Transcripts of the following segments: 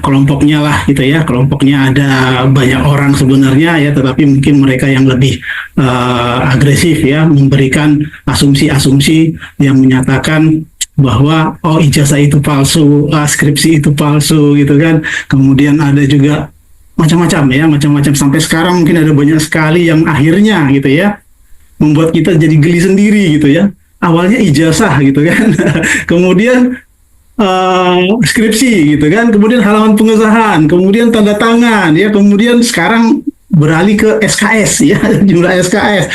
kelompoknya lah gitu ya. Kelompoknya ada banyak orang sebenarnya ya, tetapi mungkin mereka yang lebih agresif ya, memberikan asumsi-asumsi yang menyatakan bahwa oh ijazah itu palsu, skripsi itu palsu gitu kan. Kemudian ada juga macam-macam ya, macam-macam sampai sekarang mungkin ada banyak sekali yang akhirnya gitu ya membuat kita jadi geli sendiri gitu ya. Awalnya ijazah gitu kan, kemudian skripsi gitu kan, kemudian halaman pengesahan, kemudian tanda tangan ya, kemudian sekarang beralih ke SKS ya, jumlah SKS.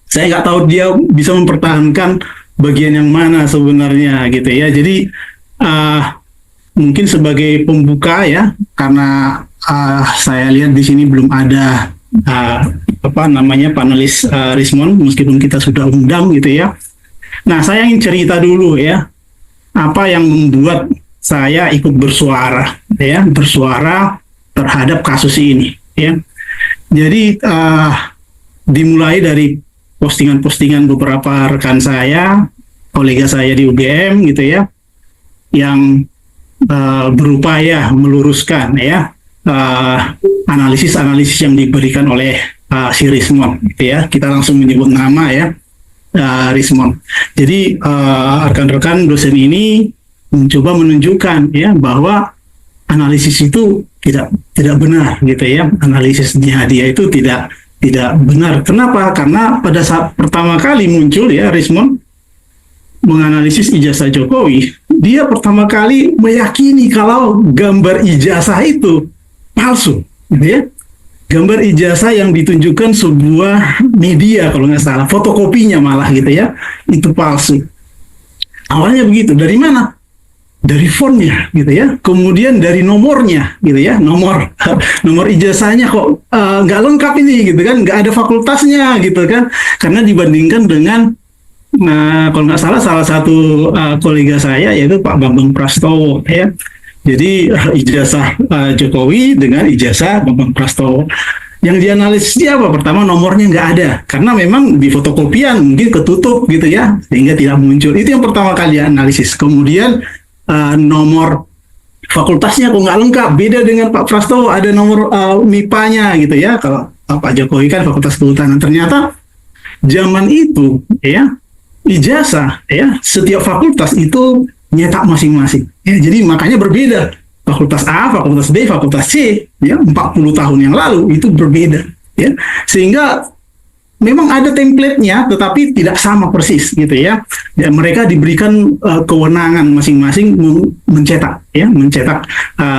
Saya nggak tahu dia bisa mempertahankan bagian yang mana sebenarnya gitu ya. Jadi mungkin sebagai pembuka ya, karena saya lihat di sini belum ada panelis Rismon, meskipun kita sudah undang gitu ya. Nah, saya ingin cerita dulu ya, apa yang membuat saya ikut bersuara ya, bersuara terhadap kasus ini ya. Jadi dimulai dari postingan-postingan beberapa rekan saya, kolega saya di UGM gitu ya, yang berupaya meluruskan ya analisis-analisis yang diberikan oleh si Rismon gitu ya. Kita langsung menyebut nama ya, Rismon. Jadi rekan-rekan dosen ini mencoba menunjukkan ya bahwa analisis itu tidak benar gitu ya. Analisisnya dia itu tidak benar. Kenapa? Karena pada saat pertama kali muncul ya Rismon menganalisis ijazah Jokowi, dia pertama kali meyakini kalau gambar ijazah itu palsu gitu ya. Gambar ijazah yang ditunjukkan sebuah media kalau nggak salah, fotokopinya malah gitu ya, itu palsu. Awalnya begitu. Dari mana? Dari fontnya gitu ya. Kemudian dari nomornya gitu ya, nomor ijazahnya kok nggak lengkap ini gitu kan, nggak ada fakultasnya gitu kan. Karena dibandingkan dengan kalau nggak salah satu kolega saya yaitu Pak Bambang Prastowo ya. Jadi ijazah Jokowi dengan ijazah Bambang Prastowo. Yang dianalisis dia apa? Pertama, nomornya nggak ada. Karena memang di fotokopian mungkin ketutup gitu ya, sehingga tidak muncul. Itu yang pertama kali analisis. Kemudian nomor fakultasnya kok nggak lengkap. Beda dengan Pak Prastowo, ada nomor MIPA-nya gitu ya. Kalau Pak Jokowi kan Fakultas Kehutanan. Ternyata zaman itu ya, ijazah ya, setiap fakultas itu nyetak masing-masing. Ya, jadi makanya berbeda. Fakultas A, Fakultas B, Fakultas C, ya 40 tahun yang lalu itu berbeda. Ya, sehingga memang ada template-nya, tetapi tidak sama persis gitu ya. Ya mereka diberikan kewenangan masing-masing mencetak, ya, mencetak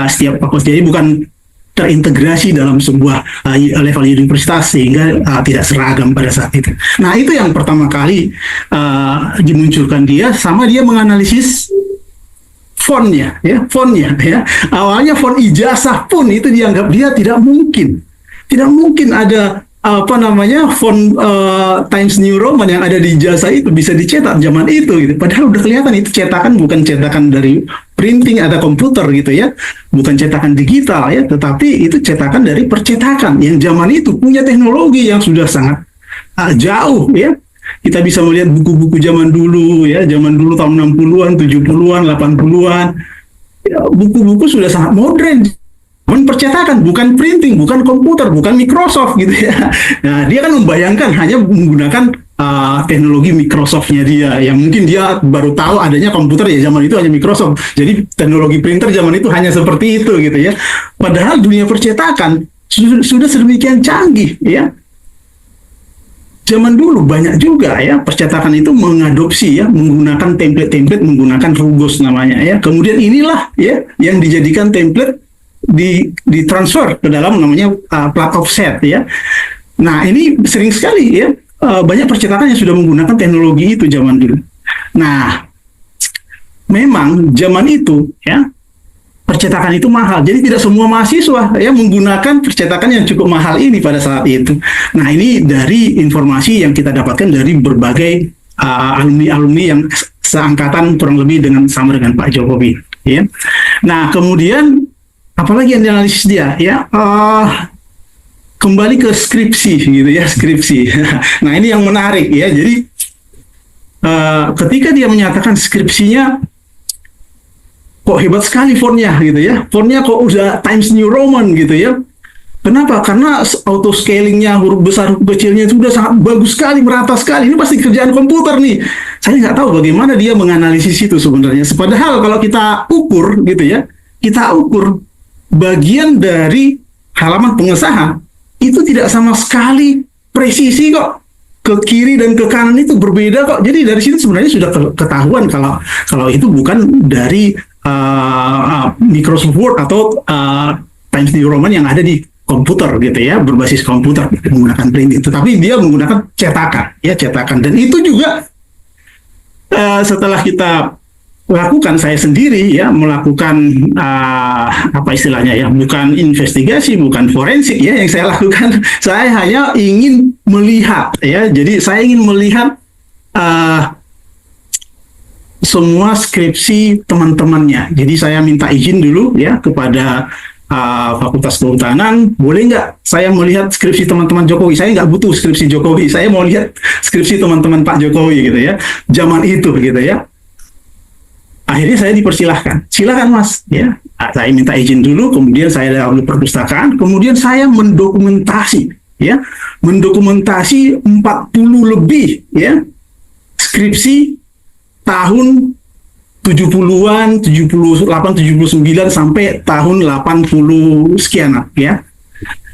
setiap fakultas. Jadi bukan terintegrasi dalam sebuah level universitas sehingga tidak seragam pada saat itu. Nah itu yang pertama kali dimunculkan dia, sama dia menganalisis fontnya ya. Awalnya font ijazah pun itu dianggap dia tidak mungkin ada font Times New Roman yang ada di ijazah itu bisa dicetak zaman itu gitu. Padahal udah kelihatan itu cetakan bukan cetakan dari printing ada komputer gitu ya, bukan cetakan digital ya, tetapi itu cetakan dari percetakan yang zaman itu punya teknologi yang sudah sangat jauh ya. Kita bisa melihat buku-buku zaman dulu ya, zaman dulu tahun 60-an, 70-an, 80-an. Ya, buku-buku sudah sangat modern. Percetakan, bukan printing, bukan komputer, bukan Microsoft gitu ya. Nah, dia kan membayangkan hanya menggunakan teknologi Microsoft-nya dia, yang mungkin dia baru tahu adanya komputer ya zaman itu hanya Microsoft. Jadi teknologi printer zaman itu hanya seperti itu gitu ya. Padahal dunia percetakan sudah sedemikian canggih ya. Zaman dulu banyak juga ya percetakan itu mengadopsi ya, menggunakan template-template, menggunakan Rugos namanya ya. Kemudian inilah ya yang dijadikan template ditransfer ke dalam namanya plat offset ya. Nah ini sering sekali ya, banyak percetakan yang sudah menggunakan teknologi itu zaman dulu. Nah memang zaman itu ya percetakan itu mahal, jadi tidak semua mahasiswa ya menggunakan percetakan yang cukup mahal ini pada saat itu. Nah ini dari informasi yang kita dapatkan dari berbagai alumni-alumni yang seangkatan kurang lebih sama dengan Pak Jokowi ya. Nah kemudian apalagi yang dianalisis dia ya, kembali ke skripsi gitu ya, skripsi. Nah ini yang menarik ya, jadi ketika dia menyatakan skripsinya kok hebat sekali fontnya gitu ya. Fontnya kok udah Times New Roman gitu ya. Kenapa? Karena auto scalingnya, huruf besar, huruf kecilnya itu udah sangat bagus sekali, merata sekali. Ini pasti kerjaan komputer nih. Saya nggak tahu bagaimana dia menganalisis itu sebenarnya. Padahal kalau kita ukur gitu ya, kita ukur bagian dari halaman pengesahan itu tidak sama sekali presisi kok. Ke kiri dan ke kanan itu berbeda kok. Jadi dari situ sebenarnya sudah ketahuan kalau itu bukan dari Microsoft Word atau Times New Roman yang ada di komputer gitu ya, berbasis komputer menggunakan print itu, tapi dia menggunakan cetakan ya, cetakan. Dan itu juga setelah kita lakukan, saya sendiri ya melakukan apa istilahnya ya, bukan investigasi, bukan forensik ya yang saya lakukan. Saya hanya ingin melihat ya, jadi saya ingin melihat semua skripsi teman-temannya. Jadi saya minta izin dulu ya kepada Fakultas Kehutanan, boleh nggak saya melihat skripsi teman-teman Jokowi? Saya nggak butuh skripsi Jokowi, saya mau lihat skripsi teman-teman Pak Jokowi gitu ya, zaman itu gitu ya. Akhirnya saya dipersilahkan, silakan Mas ya. Saya minta izin dulu, kemudian saya lalu perpustakaan, kemudian saya mendokumentasi ya, mendokumentasi 40 lebih ya skripsi tahun 70-an, 78, 79 sampai tahun 80 sekian ya.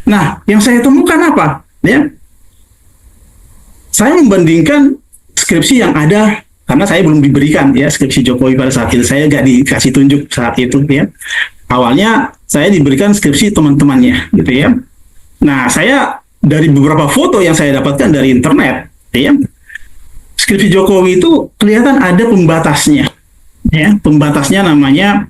Nah, yang saya temukan apa? Ya. Saya membandingkan skripsi yang ada, karena saya belum diberikan ya skripsi Jokowi pada saat itu. Saya nggak dikasih tunjuk saat itu ya. Awalnya saya diberikan skripsi teman-temannya gitu ya. Nah, saya dari beberapa foto yang saya dapatkan dari internet ya, skripsi Jokowi itu kelihatan ada pembatasnya. Ya, pembatasnya namanya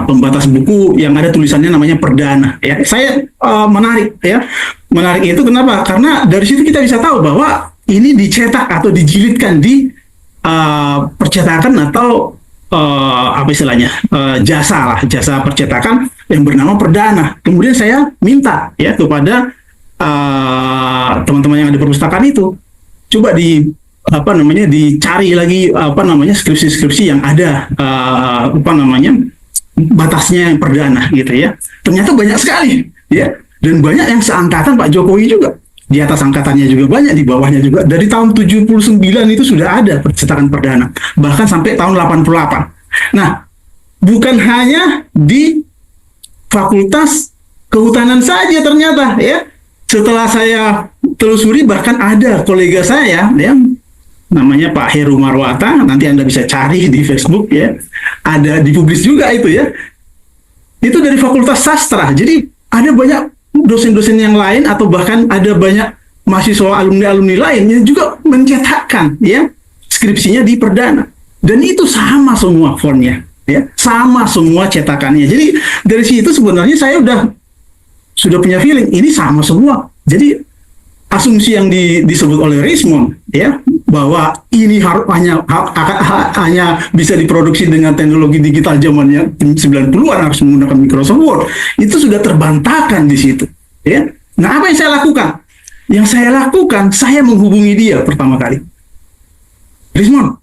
pembatas buku yang ada tulisannya namanya perdana. Ya, saya menarik ya, menarik itu kenapa? Karena dari situ kita bisa tahu bahwa ini dicetak atau dijilidkan di percetakan atau apa istilahnya jasa percetakan yang bernama perdana. Kemudian saya minta ya kepada teman-teman yang ada di perpustakaan itu, coba dicari lagi skripsi-skripsi yang ada batasnya yang perdana gitu ya. Ternyata banyak sekali ya, dan banyak yang seangkatan Pak Jokowi juga. Di atas angkatannya juga banyak, di bawahnya juga. Dari tahun 79 itu sudah ada percetakan perdana, bahkan sampai tahun 88. Nah, bukan hanya di Fakultas Kehutanan saja ternyata ya. Setelah saya telusuri, bahkan ada kolega saya ya, namanya Pak Heru Marwata, nanti Anda bisa cari di Facebook ya, ada dipublis juga itu ya, itu dari Fakultas Sastra. Jadi ada banyak dosen-dosen yang lain, atau bahkan ada banyak mahasiswa alumni-alumni lain yang juga mencetakkan ya skripsinya di perdana, dan itu sama semua fontnya ya, sama semua cetakannya. Jadi dari situ sebenarnya saya sudah punya feeling ini sama semua. Jadi asumsi yang disebut oleh Rismond ya, bahwa ini hanya bisa diproduksi dengan teknologi digital zamannya 90-an, harus menggunakan Microsoft Word, itu sudah terbantahkan di situ ya. Nah, apa yang saya lakukan? Yang saya lakukan, saya menghubungi dia pertama kali. Rismond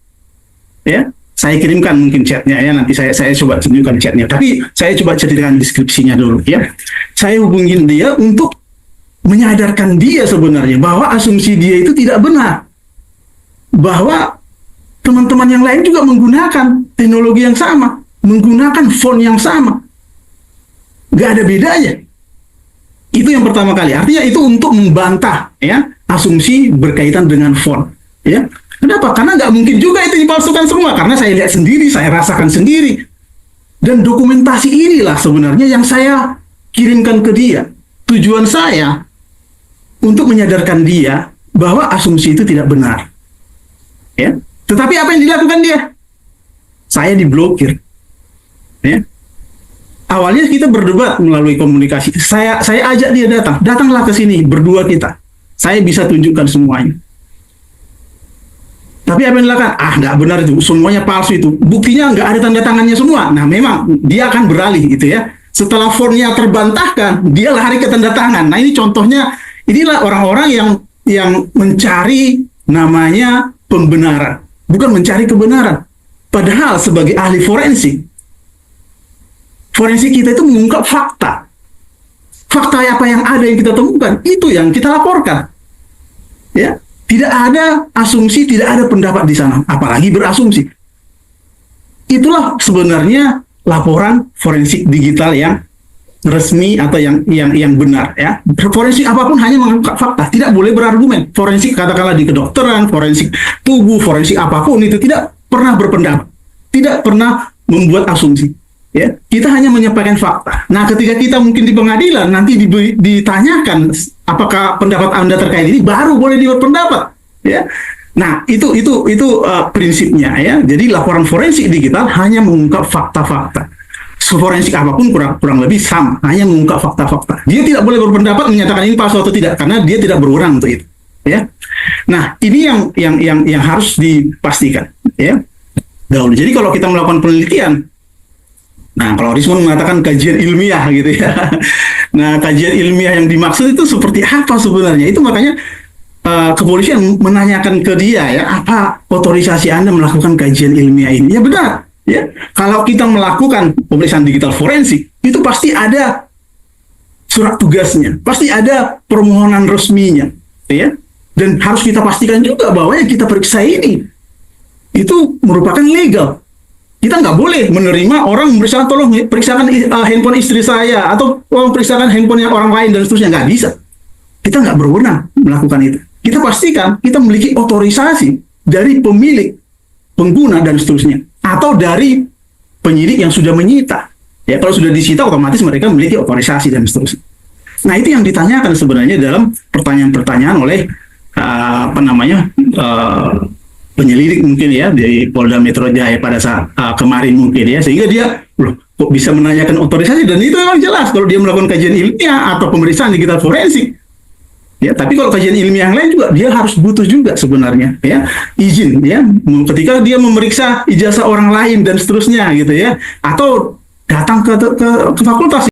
ya, saya kirimkan mungkin chatnya ya, nanti saya coba tunjukkan chatnya, tapi saya coba ceritakan deskripsinya dulu ya. Saya hubungin dia untuk menyadarkan dia sebenarnya bahwa asumsi dia itu tidak benar, bahwa teman-teman yang lain juga menggunakan teknologi yang sama, menggunakan font yang sama, nggak ada bedanya. Itu yang pertama kali. Artinya itu untuk membantah ya asumsi berkaitan dengan font ya. Kenapa? Karena nggak mungkin juga itu dipalsukan semua, karena saya lihat sendiri, saya rasakan sendiri, dan dokumentasi inilah sebenarnya yang saya kirimkan ke dia. Tujuan saya untuk menyadarkan dia bahwa asumsi itu tidak benar. Ya. Tetapi apa yang dilakukan dia? Saya diblokir. Ya. Awalnya kita berdebat melalui komunikasi. Saya ajak dia datanglah ke sini, berdua kita. Saya bisa tunjukkan semuanya. Tapi apa yang dilakukan? Nggak benar itu, semuanya palsu itu. Buktinya nggak ada tanda tangannya semua. Nah, memang dia akan beralih gitu ya. Setelah formnya terbantahkan, dia lari ke tanda tangan. Nah, ini contohnya. Inilah orang-orang yang mencari namanya pembenaran, bukan mencari kebenaran. Padahal sebagai ahli forensik kita itu mengungkap fakta. Fakta apa yang ada yang kita temukan, itu yang kita laporkan. Ya, tidak ada asumsi, tidak ada pendapat di sana, apalagi berasumsi. Itulah sebenarnya laporan forensik digital yang resmi atau yang benar, ya. Forensik apapun hanya mengungkap fakta, tidak boleh berargumen. Forensik katakanlah di kedokteran, forensik tubuh, forensik apapun itu tidak pernah berpendapat, tidak pernah membuat asumsi. Ya, kita hanya menyampaikan fakta. Nah, ketika kita mungkin di pengadilan nanti ditanyakan apakah pendapat Anda terkait ini, baru boleh berpendapat. Ya, nah itu prinsipnya, ya. Jadi laporan forensik digital hanya mengungkap fakta-fakta. Forensik apapun kurang lebih sama, hanya mengungkap fakta-fakta. Dia tidak boleh berpendapat menyatakan ini palsu atau tidak, karena dia tidak berwenang untuk itu. Ya, nah ini yang harus dipastikan. Ya, dahulu. Jadi kalau kita melakukan penelitian. Nah, kalau Rismond mengatakan kajian ilmiah gitu ya. Nah, kajian ilmiah yang dimaksud itu seperti apa sebenarnya? Itu makanya kepolisian menanyakan ke dia, ya, apa otorisasi Anda melakukan kajian ilmiah ini? Ya benar, ya. Kalau kita melakukan pemeriksaan digital forensik, itu pasti ada surat tugasnya, pasti ada permohonan resminya, ya. Dan harus kita pastikan juga bahwa yang kita periksa ini itu merupakan legal. Kita nggak boleh menerima orang memeriksakan, tolong periksakan handphone istri saya, atau tolong periksakan handphonenya orang lain, dan seterusnya. Nggak bisa. Kita nggak berwenang melakukan itu. Kita pastikan kita memiliki otorisasi dari pemilik, pengguna, dan seterusnya. Atau dari penyidik yang sudah menyita. Ya, kalau sudah disita, otomatis mereka memiliki otorisasi, dan seterusnya. Nah, itu yang ditanyakan sebenarnya dalam pertanyaan-pertanyaan oleh penyelidik mungkin, ya, dari Polda Metro Jaya pada saat kemarin mungkin, ya, sehingga dia kok bisa menanyakan otorisasi, dan itu memang jelas kalau dia melakukan kajian ilmiah atau pemeriksaan digital forensik, ya. Tapi kalau kajian ilmiah yang lain juga dia harus butuh juga sebenarnya, ya, izin, ya, ketika dia memeriksa ijazah orang lain dan seterusnya gitu, ya, atau datang ke fakultas